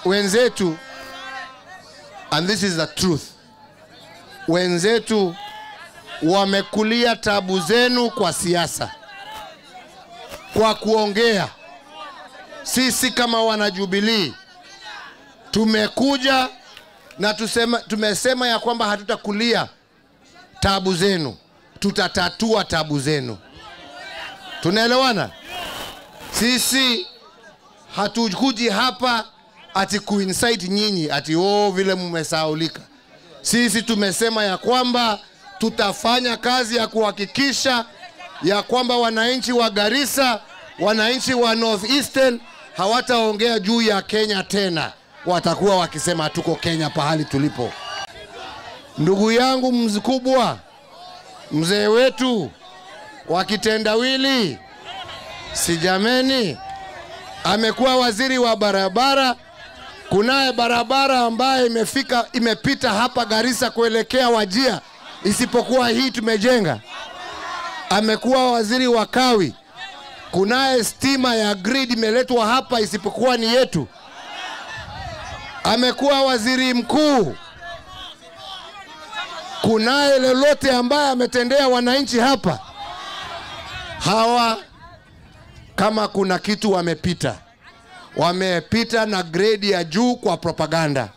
wenzetu, and this is the truth, wenzetu wamekulia tabu zenu kwa siasa, kwa kuongea. Sisi kama wana Jubilee tumekuja na tumesema ya kwamba hatutakulia tabu zenu, tutatatua tabu zenu. Tunaelewana? Sisi hatukuji hapa ati kuinsight nyinyi ati vile mmesaulika. Sisi tumesema ya kwamba tutafanya kazi ya kuhakikisha ya kwamba wananchi wa Garissa, wananchi wa North Eastern hawataongea juu ya Kenya tena. Watakuwa wakisema tuko Kenya pahali tulipo. Ndugu yangu mkubwa, mzee wetu wa kitendawili, Sijameni, amekuwa waziri wa barabara. Kunaye barabara ambaye imepita hapa Garissa kuelekea Wajir, isipokuwa hii tumejenga. Amekuwa waziri wa kawi. Kunaye stima ya grid imeletwa hapa isipokuwa ni yetu. Amekuwa waziri mkuu. Kunaye lolote ambaye ametendea wananchi hapa? Hawa kama kuna kitu wamepita na grade ya juu kwa propaganda.